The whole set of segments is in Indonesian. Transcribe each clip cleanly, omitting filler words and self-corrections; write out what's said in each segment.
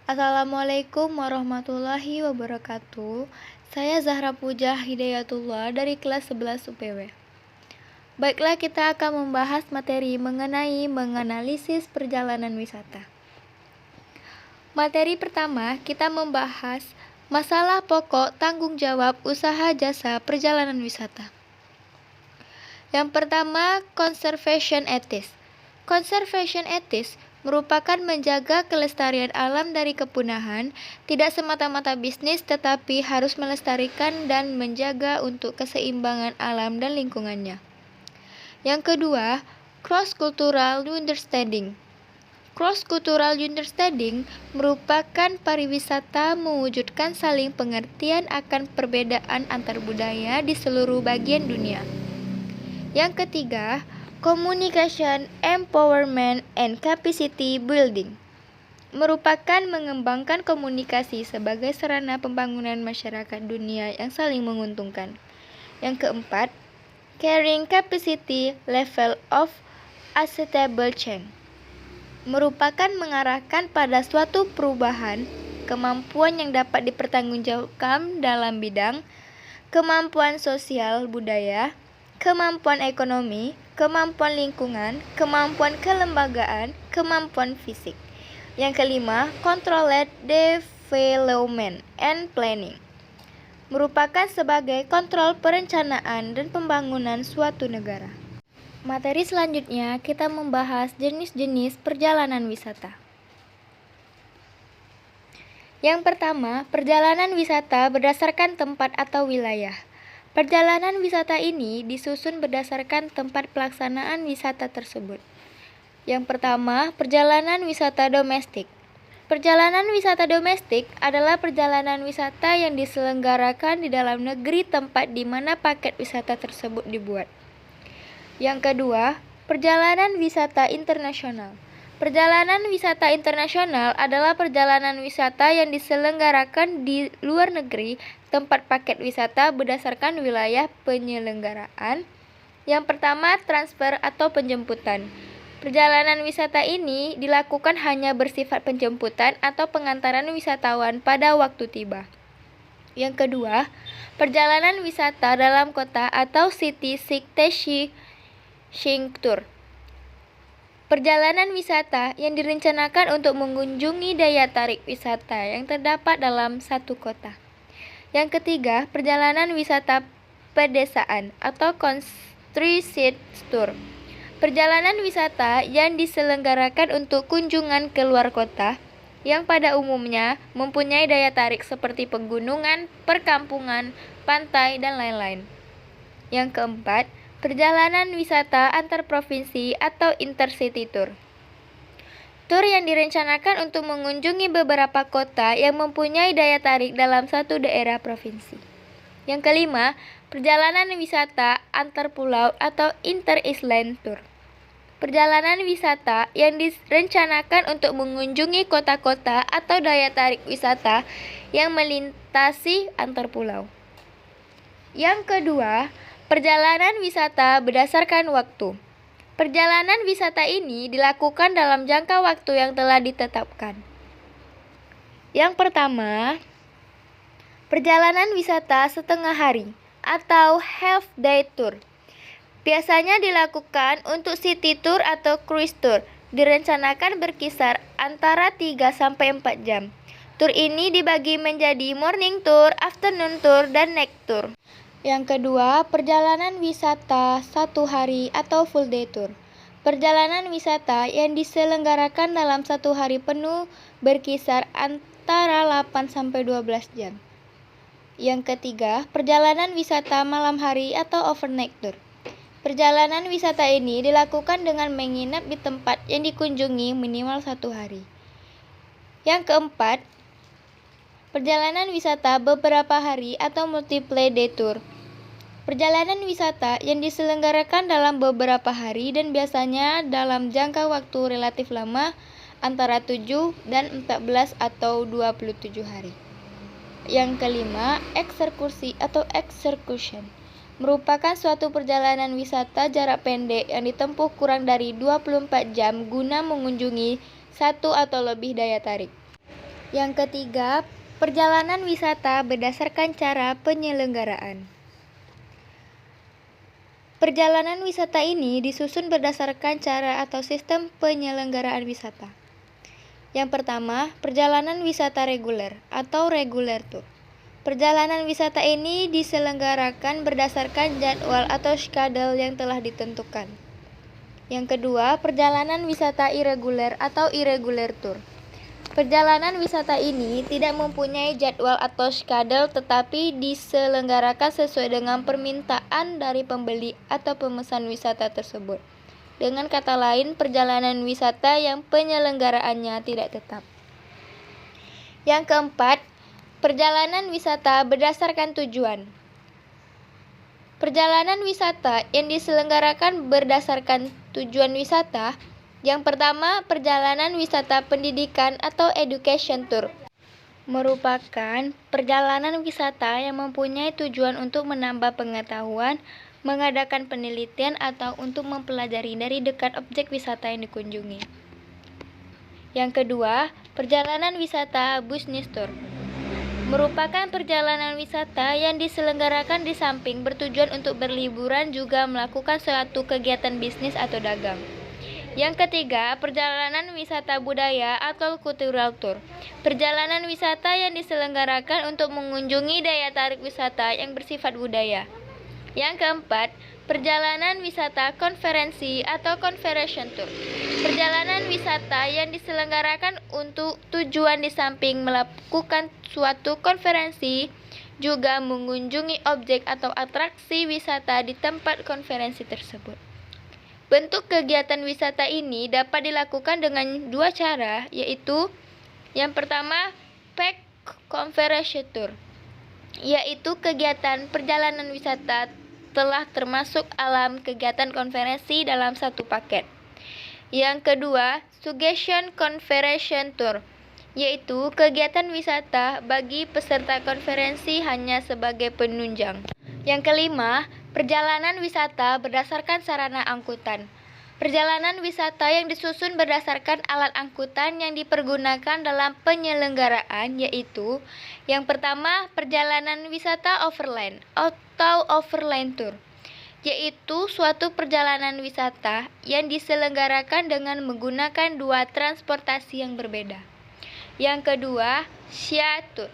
Assalamualaikum warahmatullahi wabarakatuh. Saya Zahra Puja Hidayatullah dari kelas 11 UPW. Baiklah, kita akan membahas materi mengenai menganalisis perjalanan wisata. Materi pertama, kita membahas masalah pokok tanggung jawab usaha jasa perjalanan wisata. Yang pertama, conservation ethics. Conservation ethics merupakan menjaga kelestarian alam dari kepunahan, tidak semata-mata bisnis tetapi harus melestarikan dan menjaga untuk keseimbangan alam dan lingkungannya. Yang kedua, cross-cultural understanding. Cross-cultural understanding merupakan pariwisata mewujudkan saling pengertian akan perbedaan antar budaya di seluruh bagian dunia. Yang ketiga, communication, empowerment, and capacity building merupakan mengembangkan komunikasi sebagai sarana pembangunan masyarakat dunia yang saling menguntungkan. Yang keempat, carrying capacity level of acceptable change merupakan mengarahkan pada suatu perubahan kemampuan yang dapat dipertanggungjawabkan dalam bidang kemampuan sosial budaya, kemampuan ekonomi, kemampuan lingkungan, kemampuan kelembagaan, kemampuan fisik. Yang kelima, controlled development and planning merupakan sebagai kontrol perencanaan dan pembangunan suatu negara. Materi selanjutnya kita membahas jenis-jenis perjalanan wisata. Yang pertama, perjalanan wisata berdasarkan tempat atau wilayah. Perjalanan wisata ini disusun berdasarkan tempat pelaksanaan wisata tersebut. Yang pertama, perjalanan wisata domestik. Perjalanan wisata domestik adalah perjalanan wisata yang diselenggarakan di dalam negeri tempat di mana paket wisata tersebut dibuat. Yang kedua, perjalanan wisata internasional. Perjalanan wisata internasional adalah perjalanan wisata yang diselenggarakan di luar negeri tempat paket wisata berdasarkan wilayah penyelenggaraan. Yang pertama, transfer atau penjemputan. Perjalanan wisata ini dilakukan hanya bersifat penjemputan atau pengantaran wisatawan pada waktu tiba. Yang kedua, perjalanan wisata dalam kota atau city sightseeing tour. Perjalanan wisata yang direncanakan untuk mengunjungi daya tarik wisata yang terdapat dalam satu kota. Yang ketiga, perjalanan wisata pedesaan atau countryside tour. Perjalanan wisata yang diselenggarakan untuk kunjungan ke luar kota yang pada umumnya mempunyai daya tarik seperti pegunungan, perkampungan, pantai, dan lain-lain. Yang keempat, perjalanan wisata antar provinsi atau intercity tour. Tur yang direncanakan untuk mengunjungi beberapa kota yang mempunyai daya tarik dalam satu daerah provinsi. Yang kelima, perjalanan wisata antar pulau atau inter-island tour. Perjalanan wisata yang direncanakan untuk mengunjungi kota-kota atau daya tarik wisata yang melintasi antar pulau. Yang kedua, perjalanan wisata berdasarkan waktu. Perjalanan wisata ini dilakukan dalam jangka waktu yang telah ditetapkan. Yang pertama, perjalanan wisata setengah hari atau half day tour. Biasanya dilakukan untuk city tour atau cruise tour. Direncanakan berkisar antara 3-4 jam. Tur ini dibagi menjadi morning tour, afternoon tour, dan night tour. Yang kedua, perjalanan wisata satu hari atau full day tour. Perjalanan wisata yang diselenggarakan dalam satu hari penuh berkisar antara 8-12 jam. Yang ketiga, perjalanan wisata malam hari atau overnight tour. Perjalanan wisata ini dilakukan dengan menginap di tempat yang dikunjungi minimal 1 hari. Yang keempat, perjalanan wisata beberapa hari atau multiple day tour. Perjalanan wisata yang diselenggarakan dalam beberapa hari dan biasanya dalam jangka waktu relatif lama antara 7 dan 14 atau 27 hari. Yang kelima, ekskursi atau excursion. Merupakan suatu perjalanan wisata jarak pendek yang ditempuh kurang dari 24 jam guna mengunjungi satu atau lebih daya tarik. Yang ketiga, perjalanan wisata berdasarkan cara penyelenggaraan. Perjalanan wisata ini disusun berdasarkan cara atau sistem penyelenggaraan wisata. Yang pertama, perjalanan wisata reguler atau regular tour. Perjalanan wisata ini diselenggarakan berdasarkan jadwal atau schedule yang telah ditentukan. Yang kedua, perjalanan wisata irregular atau irregular tour. Perjalanan wisata ini tidak mempunyai jadwal atau schedule tetapi diselenggarakan sesuai dengan permintaan dari pembeli atau pemesan wisata tersebut. Dengan kata lain, perjalanan wisata yang penyelenggaraannya tidak tetap. Yang keempat, perjalanan wisata berdasarkan tujuan. Perjalanan wisata yang diselenggarakan berdasarkan tujuan wisata. Yang pertama, perjalanan wisata pendidikan atau education tour. Merupakan perjalanan wisata yang mempunyai tujuan untuk menambah pengetahuan, mengadakan penelitian atau untuk mempelajari dari dekat objek wisata yang dikunjungi. Yang kedua, perjalanan wisata business tour. Merupakan perjalanan wisata yang diselenggarakan di samping bertujuan untuk berliburan juga melakukan suatu kegiatan bisnis atau dagang. Yang ketiga, perjalanan wisata budaya atau cultural tour. Perjalanan wisata yang diselenggarakan untuk mengunjungi daya tarik wisata yang bersifat budaya. Yang keempat, perjalanan wisata konferensi atau conference tour. Perjalanan wisata yang diselenggarakan untuk tujuan di samping melakukan suatu konferensi, juga mengunjungi objek atau atraksi wisata di tempat konferensi tersebut. Bentuk kegiatan wisata ini dapat dilakukan dengan dua cara, yaitu yang pertama, pack conference tour, yaitu kegiatan perjalanan wisata telah termasuk alam kegiatan konferensi dalam satu paket. Yang kedua, suggestion conference tour, yaitu kegiatan wisata bagi peserta konferensi hanya sebagai penunjang. Yang kelima, perjalanan wisata berdasarkan sarana angkutan. Perjalanan wisata yang disusun berdasarkan alat angkutan yang dipergunakan dalam penyelenggaraan, yaitu yang pertama, perjalanan wisata overland atau overland tour, yaitu suatu perjalanan wisata yang diselenggarakan dengan menggunakan dua transportasi yang berbeda. Yang kedua, sea tour,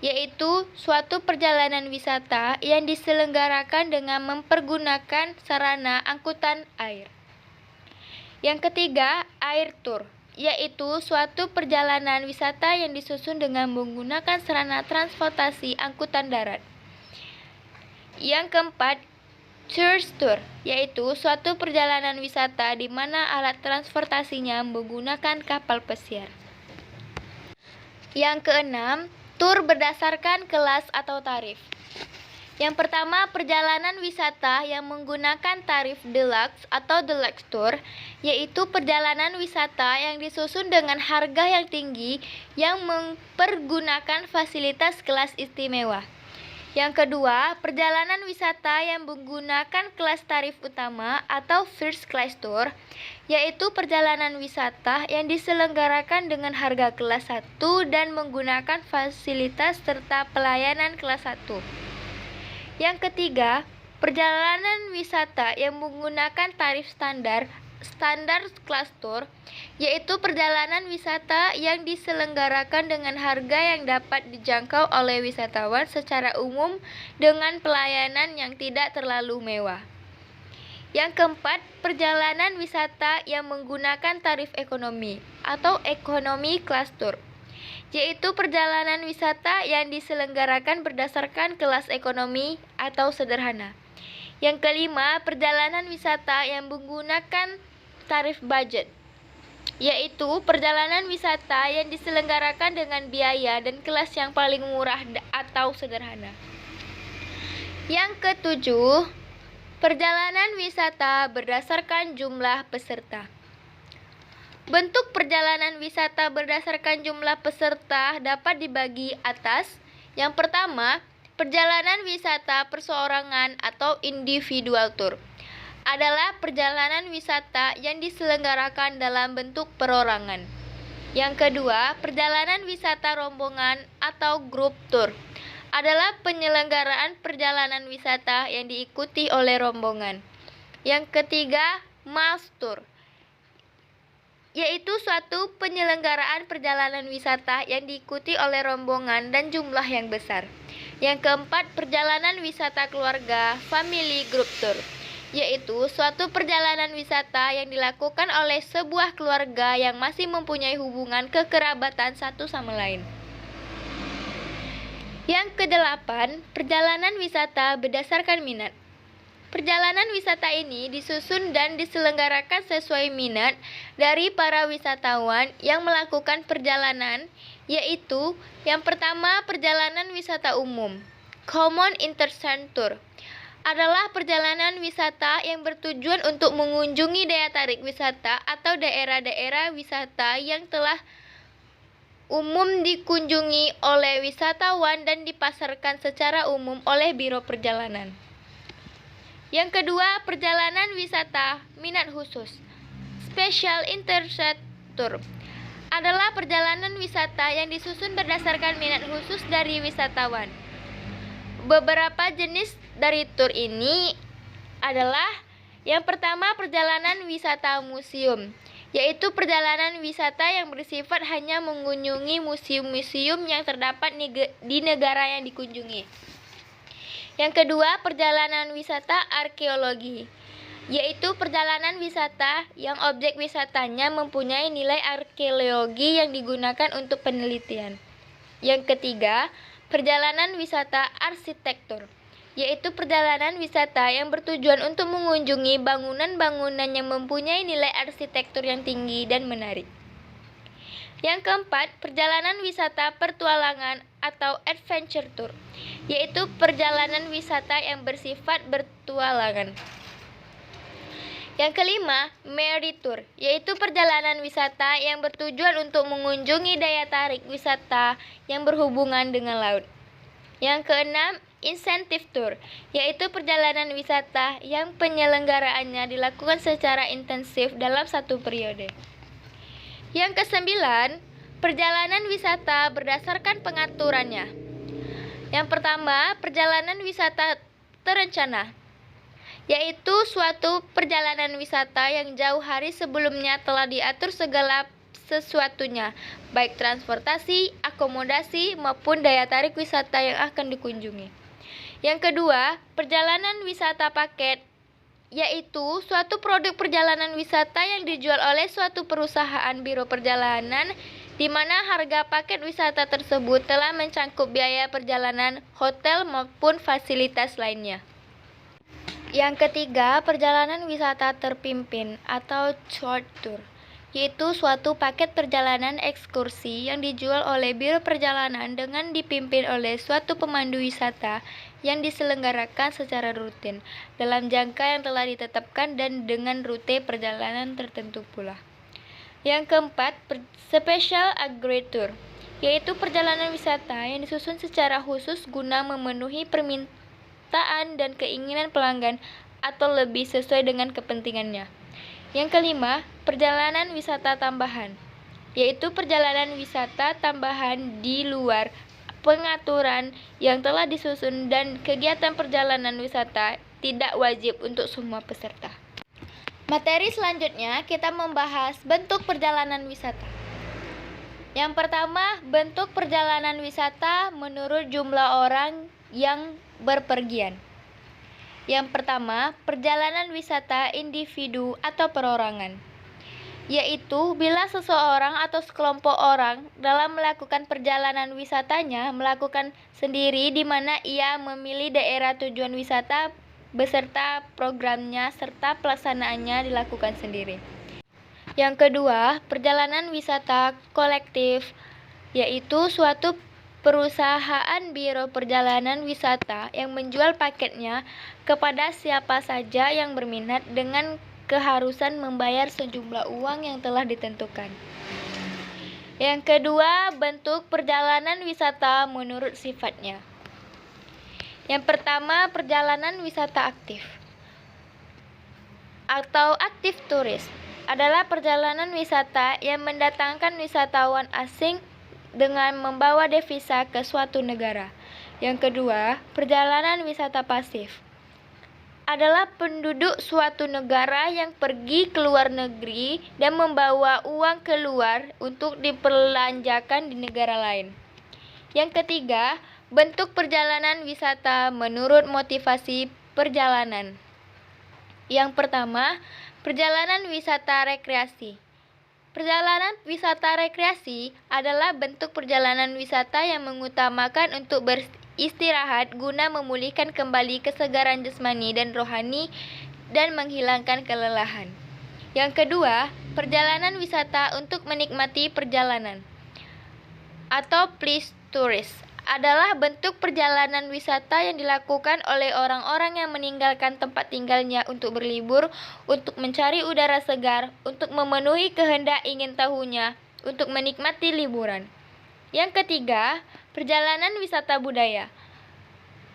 yaitu suatu perjalanan wisata yang diselenggarakan dengan mempergunakan sarana angkutan air. Yang ketiga, air tour, yaitu suatu perjalanan wisata yang disusun dengan menggunakan sarana transportasi angkutan darat. Yang keempat, cruise tour, yaitu suatu perjalanan wisata di mana alat transportasinya menggunakan kapal pesiar. Yang keenam, tur berdasarkan kelas atau tarif. Yang pertama, perjalanan wisata yang menggunakan tarif deluxe atau deluxe tour, yaitu perjalanan wisata yang disusun dengan harga yang tinggi yang mempergunakan fasilitas kelas istimewa. Yang kedua, perjalanan wisata yang menggunakan kelas tarif utama atau first class tour, yaitu perjalanan wisata yang diselenggarakan dengan harga kelas 1 dan menggunakan fasilitas serta pelayanan kelas 1. Yang ketiga, perjalanan wisata yang menggunakan tarif standar kelas tour, yaitu perjalanan wisata yang diselenggarakan dengan harga yang dapat dijangkau oleh wisatawan secara umum dengan pelayanan yang tidak terlalu mewah. Yang keempat, perjalanan wisata yang menggunakan tarif ekonomi atau economy class tour, yaitu perjalanan wisata yang diselenggarakan berdasarkan kelas ekonomi atau sederhana. Yang kelima, perjalanan wisata yang menggunakan tarif budget, yaitu perjalanan wisata yang diselenggarakan dengan biaya dan kelas yang paling murah atau sederhana. Yang ketujuh, perjalanan wisata berdasarkan jumlah peserta. Bentuk perjalanan wisata berdasarkan jumlah peserta dapat dibagi atas. Yang pertama, perjalanan wisata perseorangan atau individual tour adalah perjalanan wisata yang diselenggarakan dalam bentuk perorangan. Yang kedua, perjalanan wisata rombongan atau group tour adalah penyelenggaraan perjalanan wisata yang diikuti oleh rombongan. Yang ketiga, mass tour, yaitu suatu penyelenggaraan perjalanan wisata yang diikuti oleh rombongan dan jumlah yang besar. Yang keempat, perjalanan wisata keluarga, family group tour, yaitu suatu perjalanan wisata yang dilakukan oleh sebuah keluarga yang masih mempunyai hubungan kekerabatan satu sama lain. Yang kedelapan, perjalanan wisata berdasarkan minat. Perjalanan wisata ini disusun dan diselenggarakan sesuai minat dari para wisatawan yang melakukan perjalanan, yaitu yang pertama, perjalanan wisata umum, common interest tour, adalah perjalanan wisata yang bertujuan untuk mengunjungi daya tarik wisata atau daerah-daerah wisata yang telah umum dikunjungi oleh wisatawan dan dipasarkan secara umum oleh biro perjalanan. Yang kedua, perjalanan wisata minat khusus, special interest tour, adalah perjalanan wisata yang disusun berdasarkan minat khusus dari wisatawan. Beberapa jenis dari tur ini adalah yang pertama, perjalanan wisata museum, yaitu perjalanan wisata yang bersifat hanya mengunjungi museum-museum yang terdapat di negara yang dikunjungi. Yang kedua, perjalanan wisata arkeologi, yaitu perjalanan wisata yang objek wisatanya mempunyai nilai arkeologi yang digunakan untuk penelitian. Yang ketiga, perjalanan wisata arsitektur, yaitu perjalanan wisata yang bertujuan untuk mengunjungi bangunan-bangunan yang mempunyai nilai arsitektur yang tinggi dan menarik. Yang keempat, perjalanan wisata pertualangan atau adventure tour, yaitu perjalanan wisata yang bersifat bertualangan. Yang kelima, marine tour, yaitu perjalanan wisata yang bertujuan untuk mengunjungi daya tarik wisata yang berhubungan dengan laut. Yang keenam, incentive tour, yaitu perjalanan wisata yang penyelenggaraannya dilakukan secara intensif dalam satu periode. Yang kesembilan, perjalanan wisata berdasarkan pengaturannya. Yang pertama, perjalanan wisata terencana, yaitu suatu perjalanan wisata yang jauh hari sebelumnya telah diatur segala sesuatunya, baik transportasi, akomodasi, maupun daya tarik wisata yang akan dikunjungi. Yang kedua, perjalanan wisata paket, yaitu suatu produk perjalanan wisata yang dijual oleh suatu perusahaan biro perjalanan di mana harga paket wisata tersebut telah mencakup biaya perjalanan, hotel, maupun fasilitas lainnya. Yang ketiga, perjalanan wisata terpimpin atau short tour, yaitu suatu paket perjalanan ekskursi yang dijual oleh biro perjalanan dengan dipimpin oleh suatu pemandu wisata yang diselenggarakan secara rutin dalam jangka yang telah ditetapkan dan dengan rute perjalanan tertentu pula. Yang keempat, special agreed tour, yaitu perjalanan wisata yang disusun secara khusus guna memenuhi permintaan dan keinginan pelanggan atau lebih sesuai dengan kepentingannya. Yang kelima, perjalanan wisata tambahan, yaitu perjalanan wisata tambahan di luar pengaturan yang telah disusun dan kegiatan perjalanan wisata tidak wajib untuk semua peserta. Materi selanjutnya kita membahas bentuk perjalanan wisata. Yang pertama, bentuk perjalanan wisata menurut jumlah orang yang berpergian. Yang pertama, perjalanan wisata individu atau perorangan, yaitu bila seseorang atau sekelompok orang dalam melakukan perjalanan wisatanya melakukan sendiri di mana ia memilih daerah tujuan wisata beserta programnya serta pelaksanaannya dilakukan sendiri. Yang kedua, perjalanan wisata kolektif, yaitu suatu perusahaan biro perjalanan wisata yang menjual paketnya kepada siapa saja yang berminat dengan keharusan membayar sejumlah uang yang telah ditentukan. Yang kedua, bentuk perjalanan wisata menurut sifatnya. Yang pertama, perjalanan wisata aktif atau aktif turis, adalah perjalanan wisata yang mendatangkan wisatawan asing dengan membawa devisa ke suatu negara. Yang kedua, perjalanan wisata pasif adalah penduduk suatu negara yang pergi ke luar negeri dan membawa uang keluar untuk diperlanjakan di negara lain. Yang ketiga, bentuk perjalanan wisata menurut motivasi perjalanan. Yang pertama, perjalanan wisata rekreasi. Perjalanan wisata rekreasi adalah bentuk perjalanan wisata yang mengutamakan untuk beristirahat guna memulihkan kembali kesegaran jasmani dan rohani dan menghilangkan kelelahan. Yang kedua, perjalanan wisata untuk menikmati perjalanan atau pleasure tourist adalah bentuk perjalanan wisata yang dilakukan oleh orang-orang yang meninggalkan tempat tinggalnya untuk berlibur, untuk mencari udara segar, untuk memenuhi kehendak ingin tahunya, untuk menikmati liburan. Yang ketiga, perjalanan wisata budaya.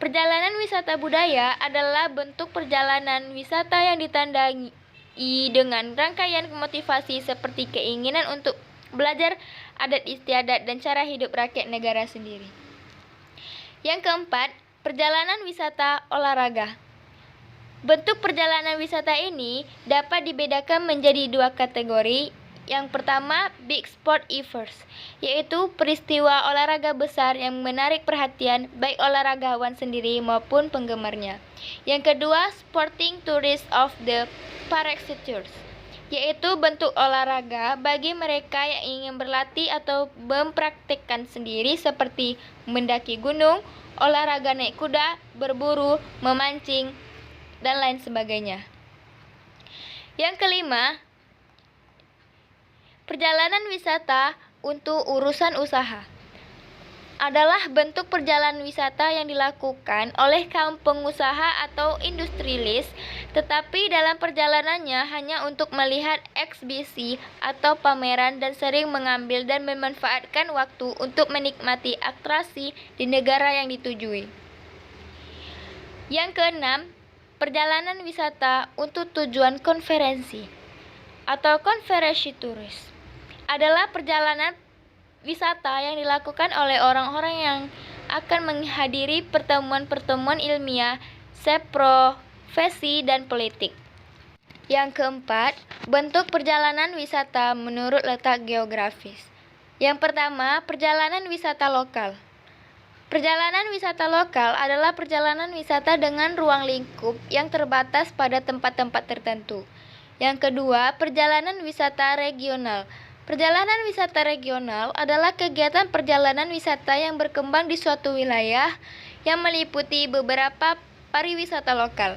Perjalanan wisata budaya adalah bentuk perjalanan wisata yang ditandai dengan rangkaian motivasi seperti keinginan untuk belajar adat istiadat dan cara hidup rakyat negara sendiri. Yang keempat, perjalanan wisata olahraga. Bentuk perjalanan wisata ini dapat dibedakan menjadi dua kategori. Yang pertama, big sport events, yaitu peristiwa olahraga besar yang menarik perhatian baik olahragawan sendiri maupun penggemarnya. Yang kedua, sporting tourists of the parachuters, yaitu bentuk olahraga bagi mereka yang ingin berlatih atau mempraktikkan sendiri seperti mendaki gunung, olahraga naik kuda, berburu, memancing, dan lain sebagainya. Yang kelima, perjalanan wisata untuk urusan usaha adalah bentuk perjalanan wisata yang dilakukan oleh kaum pengusaha atau industrialis, tetapi dalam perjalanannya hanya untuk melihat eksibisi atau pameran dan sering mengambil dan memanfaatkan waktu untuk menikmati atraksi di negara yang ditujui. Yang keenam, perjalanan wisata untuk tujuan konferensi atau konferensi turis adalah perjalanan wisata yang dilakukan oleh orang-orang yang akan menghadiri pertemuan-pertemuan ilmiah, seprofesi, dan politik. Yang keempat, bentuk perjalanan wisata menurut letak geografis. Yang pertama, perjalanan wisata lokal. Perjalanan wisata lokal adalah perjalanan wisata dengan ruang lingkup yang terbatas pada tempat-tempat tertentu. Yang kedua, perjalanan wisata regional. Perjalanan wisata regional adalah kegiatan perjalanan wisata yang berkembang di suatu wilayah yang meliputi beberapa pariwisata lokal.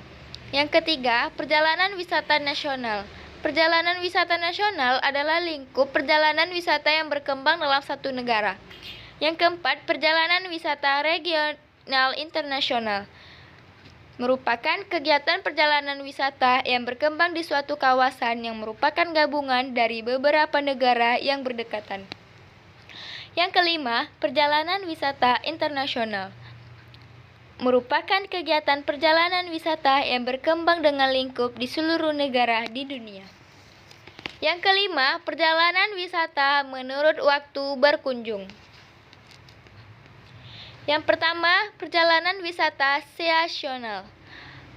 Yang ketiga, perjalanan wisata nasional. Perjalanan wisata nasional adalah lingkup perjalanan wisata yang berkembang dalam satu negara. Yang keempat, perjalanan wisata regional internasional merupakan kegiatan perjalanan wisata yang berkembang di suatu kawasan yang merupakan gabungan dari beberapa negara yang berdekatan. Yang kelima, perjalanan wisata internasional merupakan kegiatan perjalanan wisata yang berkembang dengan lingkup di seluruh negara di dunia. Yang kelima, perjalanan wisata menurut waktu berkunjung. Yang pertama, perjalanan wisata seasonal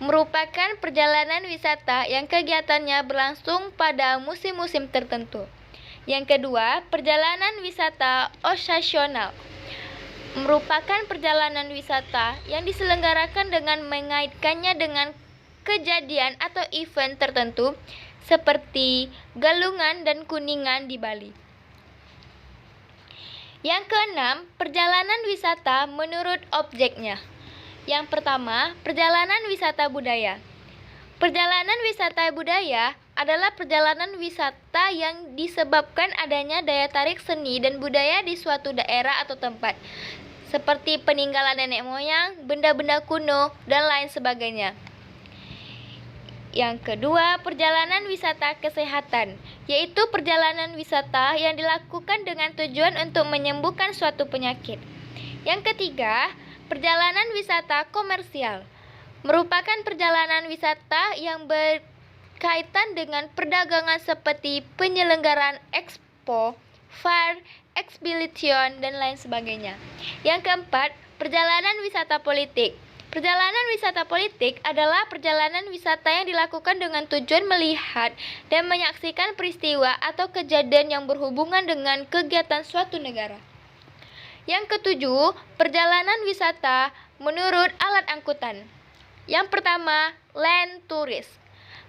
merupakan perjalanan wisata yang kegiatannya berlangsung pada musim-musim tertentu. Yang kedua, perjalanan wisata osasional merupakan perjalanan wisata yang diselenggarakan dengan mengaitkannya dengan kejadian atau event tertentu seperti Galungan dan Kuningan di Bali. Yang keenam, perjalanan wisata menurut objeknya. Yang pertama, perjalanan wisata budaya. Perjalanan wisata budaya adalah perjalanan wisata yang disebabkan adanya daya tarik seni dan budaya di suatu daerah atau tempat, seperti peninggalan nenek moyang, benda-benda kuno, dan lain sebagainya. Yang kedua, perjalanan wisata kesehatan, yaitu perjalanan wisata yang dilakukan dengan tujuan untuk menyembuhkan suatu penyakit. Yang ketiga, perjalanan wisata komersial, merupakan perjalanan wisata yang kaitan dengan perdagangan seperti penyelenggaraan expo, fair, exhibition, dan lain sebagainya. Yang keempat, perjalanan wisata politik. Perjalanan wisata politik adalah perjalanan wisata yang dilakukan dengan tujuan melihat dan menyaksikan peristiwa atau kejadian yang berhubungan dengan kegiatan suatu negara. Yang ketujuh, perjalanan wisata menurut alat angkutan. Yang pertama, land tourist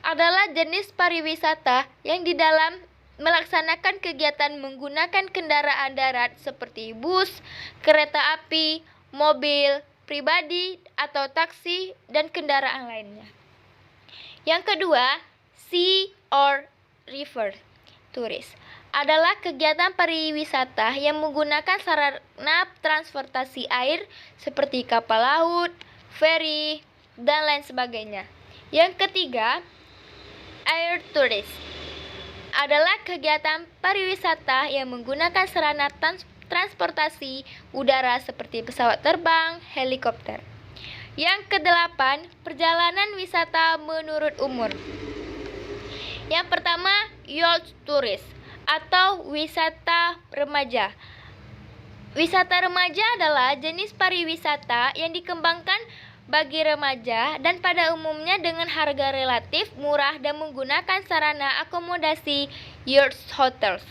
adalah jenis pariwisata yang di dalam melaksanakan kegiatan menggunakan kendaraan darat seperti bus, kereta api, mobil pribadi atau taksi, dan kendaraan lainnya. Yang kedua, sea or river tourist adalah kegiatan pariwisata yang menggunakan sarana transportasi air seperti kapal laut, feri, dan lain sebagainya. Yang ketiga, air tourist adalah kegiatan pariwisata yang menggunakan sarana transportasi udara seperti pesawat terbang, helikopter. Yang kedelapan, perjalanan wisata menurut umur. Yang pertama, youth tourist atau wisata remaja. Wisata remaja adalah jenis pariwisata yang dikembangkan bagi remaja dan pada umumnya dengan harga relatif murah dan menggunakan sarana akomodasi youth hotels.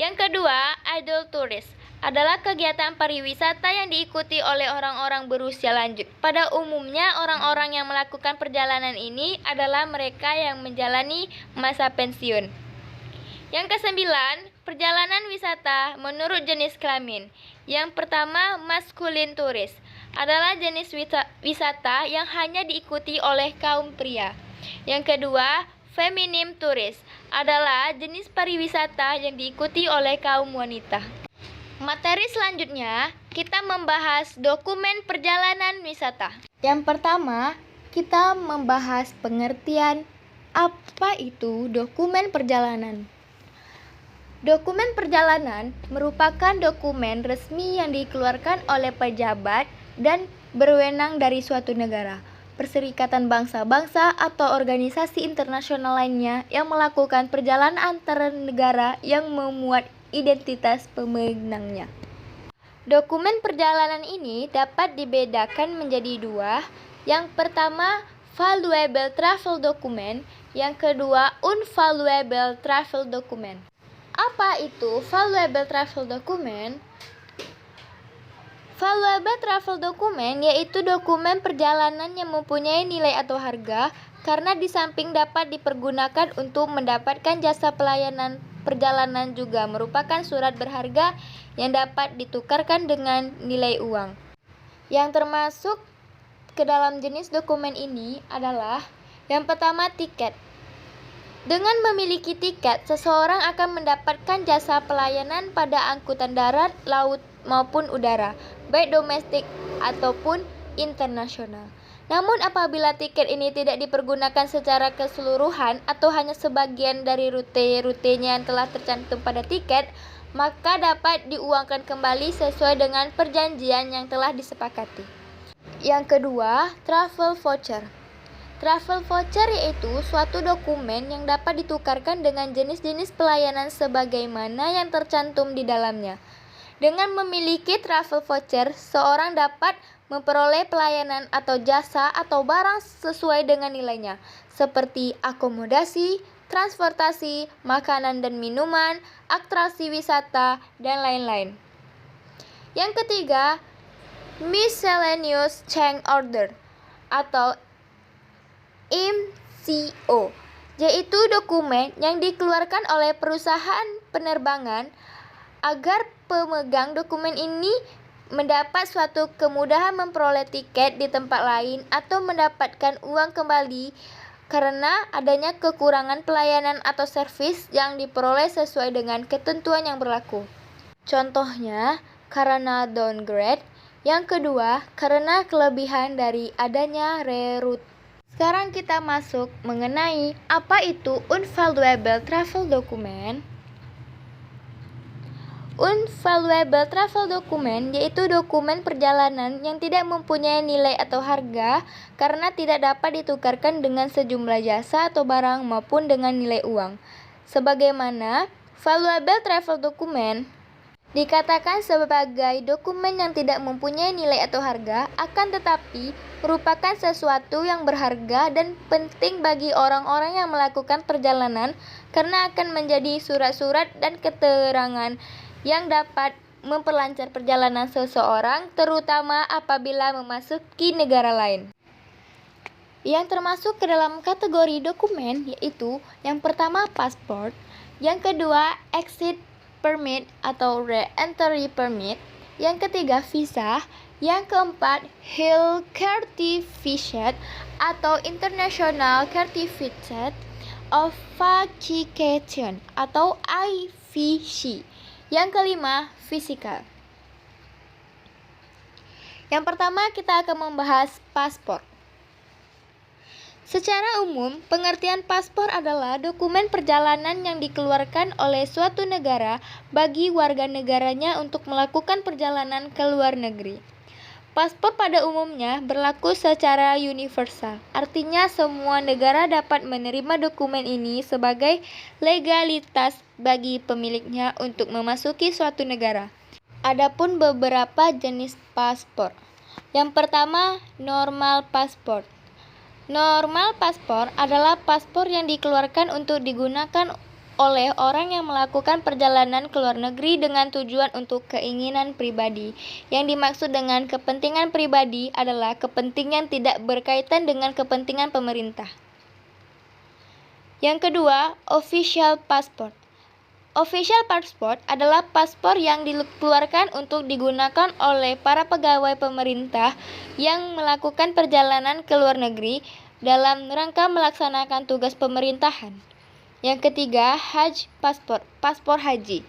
Yang kedua, adult tourist adalah kegiatan pariwisata yang diikuti oleh orang-orang berusia lanjut. Pada umumnya, orang-orang yang melakukan perjalanan ini adalah mereka yang menjalani masa pensiun. Yang kesembilan, perjalanan wisata menurut jenis kelamin. Yang pertama, masculine tourist adalah jenis wisata yang hanya diikuti oleh kaum pria. Yang kedua, feminine tourist adalah jenis pariwisata yang diikuti oleh kaum wanita. Materi selanjutnya, kita membahas dokumen perjalanan wisata. Yang pertama, kita membahas pengertian apa itu dokumen perjalanan. Dokumen perjalanan merupakan dokumen resmi yang dikeluarkan oleh pejabat dan berwenang dari suatu negara, perserikatan bangsa-bangsa atau organisasi internasional lainnya yang melakukan perjalanan antar negara yang memuat identitas pemenangnya. Dokumen perjalanan ini dapat dibedakan menjadi dua. Yang pertama, valuable travel document. Yang kedua, unvaluable travel document. Apa itu valuable travel document? Valuable travel document yaitu dokumen perjalanan yang mempunyai nilai atau harga karena di samping dapat dipergunakan untuk mendapatkan jasa pelayanan perjalanan juga merupakan surat berharga yang dapat ditukarkan dengan nilai uang. Yang termasuk ke dalam jenis dokumen ini adalah yang pertama, tiket. Dengan memiliki tiket, seseorang akan mendapatkan jasa pelayanan pada angkutan darat, laut, maupun udara, baik domestik ataupun internasional. Namun apabila tiket ini tidak dipergunakan secara keseluruhan atau hanya sebagian dari rute-rutenya yang telah tercantum pada tiket, maka dapat diuangkan kembali sesuai dengan perjanjian yang telah disepakati. Yang kedua, travel voucher. Travel voucher yaitu suatu dokumen yang dapat ditukarkan dengan jenis-jenis pelayanan sebagaimana yang tercantum di dalamnya. Dengan memiliki travel voucher, seorang dapat memperoleh pelayanan atau jasa atau barang sesuai dengan nilainya, seperti akomodasi, transportasi, makanan dan minuman, atraksi wisata, dan lain-lain. Yang ketiga, miscellaneous change order atau MCO, yaitu dokumen yang dikeluarkan oleh perusahaan penerbangan agar pemegang dokumen ini mendapat suatu kemudahan memperoleh tiket di tempat lain atau mendapatkan uang kembali karena adanya kekurangan pelayanan atau servis yang diperoleh sesuai dengan ketentuan yang berlaku. Contohnya, karena downgrade. Yang kedua, karena kelebihan dari adanya reroute. Sekarang kita masuk mengenai apa itu unvaluable travel document. Unvaluable travel document yaitu dokumen perjalanan yang tidak mempunyai nilai atau harga karena tidak dapat ditukarkan dengan sejumlah jasa atau barang maupun dengan nilai uang. Sebagaimana valuable travel document dikatakan sebagai dokumen yang tidak mempunyai nilai atau harga, akan tetapi merupakan sesuatu yang berharga dan penting bagi orang-orang yang melakukan perjalanan karena akan menjadi surat-surat dan keterangan yang dapat memperlancar perjalanan seseorang, terutama apabila memasuki negara lain. Yang termasuk ke dalam kategori dokumen yaitu yang pertama pasport, yang kedua exit permit atau re-entry permit, yang ketiga visa, yang keempat Hill Certificate atau International Certificate of Vacation atau IVC, yang kelima physical. Yang pertama kita akan membahas paspor. Secara umum, pengertian paspor adalah dokumen perjalanan yang dikeluarkan oleh suatu negara bagi warga negaranya untuk melakukan perjalanan ke luar negeri. Paspor pada umumnya berlaku secara universal, artinya semua negara dapat menerima dokumen ini sebagai legalitas bagi pemiliknya untuk memasuki suatu negara. Adapun beberapa jenis paspor. Yang pertama, normal paspor. Normal paspor adalah paspor yang dikeluarkan untuk digunakan oleh orang yang melakukan perjalanan ke luar negeri dengan tujuan untuk keinginan pribadi. Yang dimaksud dengan kepentingan pribadi adalah kepentingan tidak berkaitan dengan kepentingan pemerintah. Yang kedua, official passport. Official passport adalah paspor yang dikeluarkan untuk digunakan oleh para pegawai pemerintah yang melakukan perjalanan ke luar negeri dalam rangka melaksanakan tugas pemerintahan. Yang ketiga, Hajj passport, paspor haji.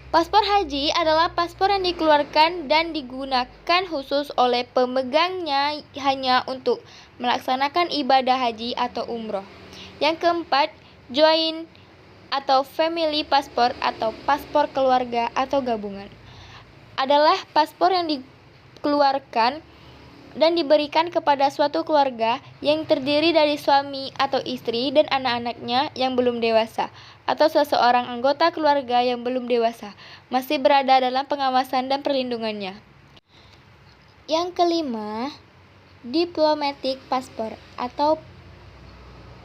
Paspor haji adalah paspor yang dikeluarkan dan digunakan khusus oleh pemegangnya hanya untuk melaksanakan ibadah haji atau umroh. Yang keempat, joint atau family passport atau paspor keluarga atau gabungan. Adalah paspor yang dikeluarkan dan diberikan kepada suatu keluarga yang terdiri dari suami atau istri dan anak-anaknya yang belum dewasa, atau seseorang anggota keluarga yang belum dewasa, masih berada dalam pengawasan dan perlindungannya. Yang kelima, diplomatic passport atau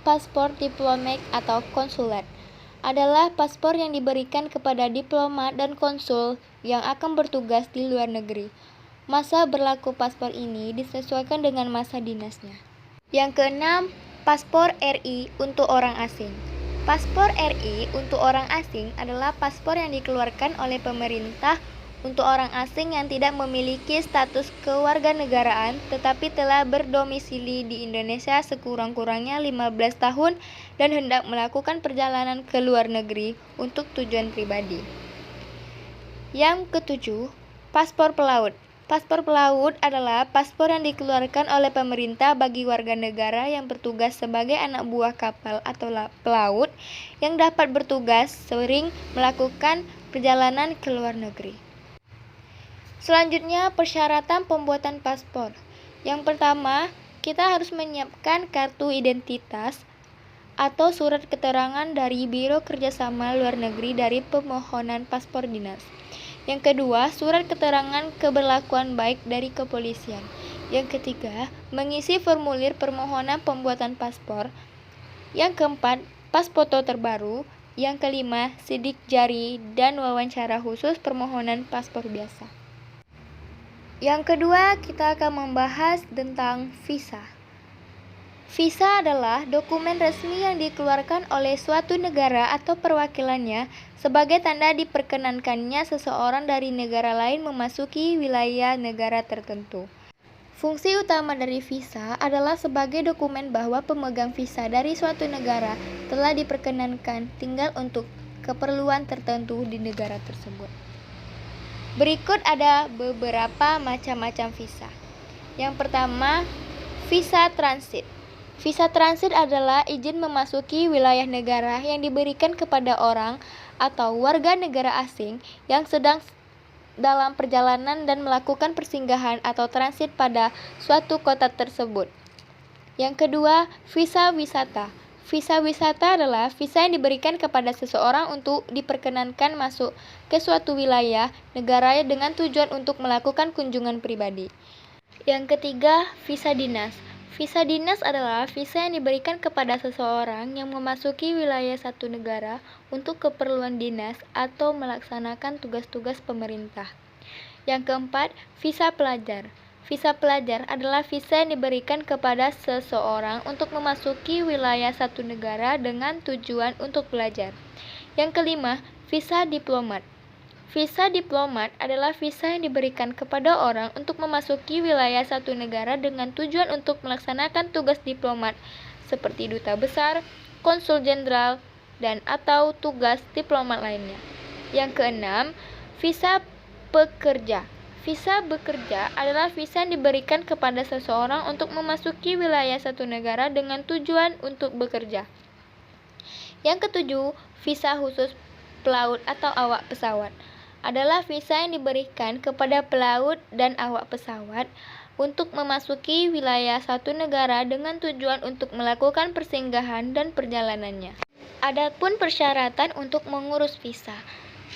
paspor diplomat atau konsulat. Adalah paspor yang diberikan kepada diplomat dan konsul yang akan bertugas di luar negeri. Masa berlaku paspor ini disesuaikan dengan masa dinasnya. Yang keenam, paspor RI untuk orang asing. Paspor RI untuk orang asing adalah paspor yang dikeluarkan oleh pemerintah untuk orang asing yang tidak memiliki status kewarganegaraan tetapi telah berdomisili di Indonesia sekurang-kurangnya 15 tahun dan hendak melakukan perjalanan ke luar negeri untuk tujuan pribadi. Yang ketujuh, paspor pelaut. Paspor pelaut adalah paspor yang dikeluarkan oleh pemerintah bagi warga negara yang bertugas sebagai anak buah kapal atau pelaut yang dapat bertugas sering melakukan perjalanan ke luar negeri. Selanjutnya, persyaratan pembuatan paspor. Yang pertama, kita harus menyiapkan kartu identitas atau surat keterangan dari Biro Kerjasama Luar Negeri dari pemohonan paspor dinas. Yang kedua, surat keterangan keberlakuan baik dari kepolisian. Yang ketiga, mengisi formulir permohonan pembuatan paspor. Yang keempat, pas foto terbaru. Yang kelima, sidik jari dan wawancara khusus permohonan paspor biasa. Yang kedua, kita akan membahas tentang visa. Visa adalah dokumen resmi yang dikeluarkan oleh suatu negara atau perwakilannya sebagai tanda diperkenankannya seseorang dari negara lain memasuki wilayah negara tertentu. Fungsi utama dari visa adalah sebagai dokumen bahwa pemegang visa dari suatu negara telah diperkenankan tinggal untuk keperluan tertentu di negara tersebut. Berikut ada beberapa macam-macam visa. Yang pertama, visa transit. Visa transit adalah izin memasuki wilayah negara yang diberikan kepada orang atau warga negara asing yang sedang dalam perjalanan dan melakukan persinggahan atau transit pada suatu kota tersebut. Yang kedua, visa wisata. Visa wisata adalah visa yang diberikan kepada seseorang untuk diperkenankan masuk ke suatu wilayah negara dengan tujuan untuk melakukan kunjungan pribadi. Yang ketiga, visa dinas. Visa dinas adalah visa yang diberikan kepada seseorang yang memasuki wilayah satu negara untuk keperluan dinas atau melaksanakan tugas-tugas pemerintah. Yang keempat, visa pelajar. Visa pelajar adalah visa yang diberikan kepada seseorang untuk memasuki wilayah satu negara dengan tujuan untuk belajar. Yang kelima, visa diplomat. Visa diplomat adalah visa yang diberikan kepada orang untuk memasuki wilayah satu negara dengan tujuan untuk melaksanakan tugas diplomat seperti duta besar, konsul jenderal, dan atau tugas diplomat lainnya. Yang keenam, visa pekerja. Visa bekerja adalah visa yang diberikan kepada seseorang untuk memasuki wilayah satu negara dengan tujuan untuk bekerja. Yang ketujuh, visa khusus pelaut atau awak pesawat adalah visa yang diberikan kepada pelaut dan awak pesawat untuk memasuki wilayah satu negara dengan tujuan untuk melakukan persinggahan dan perjalanannya. Adapun persyaratan untuk mengurus visa.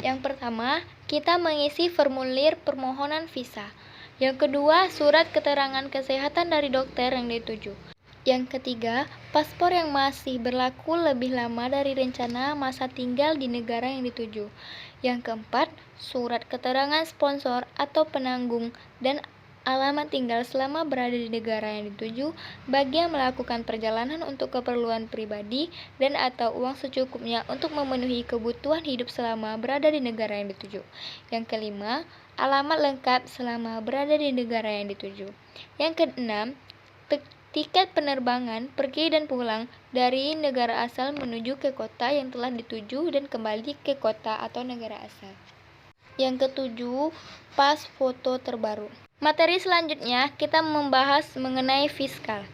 Yang pertama, kita mengisi formulir permohonan visa. Yang kedua, surat keterangan kesehatan dari dokter yang dituju. Yang ketiga, paspor yang masih berlaku lebih lama dari rencana masa tinggal di negara yang dituju. Yang keempat, surat keterangan sponsor atau penanggung dan alamat tinggal selama berada di negara yang dituju bagi yang melakukan perjalanan untuk keperluan pribadi dan atau uang secukupnya untuk memenuhi kebutuhan hidup selama berada di negara yang dituju. Yang kelima, alamat lengkap selama berada di negara yang dituju. Yang keenam, tiket penerbangan pergi dan pulang dari negara asal menuju ke kota yang telah dituju dan kembali ke kota atau negara asal. Yang ketujuh, pas foto terbaru. Materi selanjutnya kita membahas mengenai fiskal.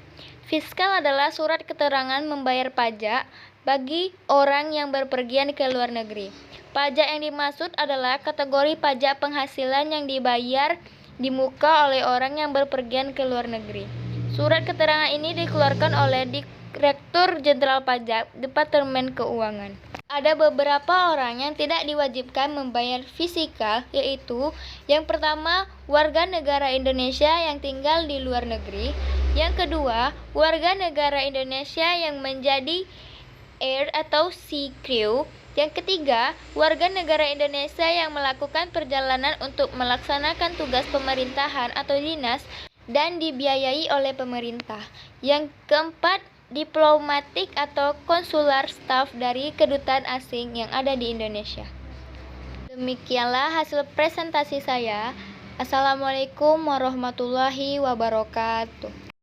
Fiskal adalah surat keterangan membayar pajak bagi orang yang berpergian ke luar negeri. Pajak yang dimaksud adalah kategori pajak penghasilan yang dibayar di muka oleh orang yang berpergian ke luar negeri. Surat keterangan ini dikeluarkan oleh Direktur Jenderal Pajak, Departemen Keuangan. Ada beberapa orang yang tidak diwajibkan membayar fiskal, yaitu yang pertama, warga negara Indonesia yang tinggal di luar negeri. Yang kedua, warga negara Indonesia yang menjadi air atau sea crew. Yang ketiga, warga negara Indonesia yang melakukan perjalanan untuk melaksanakan tugas pemerintahan atau dinas dan dibiayai oleh pemerintah. Yang keempat, diplomatik atau konsular staff dari kedutaan asing yang ada di Indonesia. Demikianlah hasil presentasi saya. Assalamualaikum warahmatullahi wabarakatuh.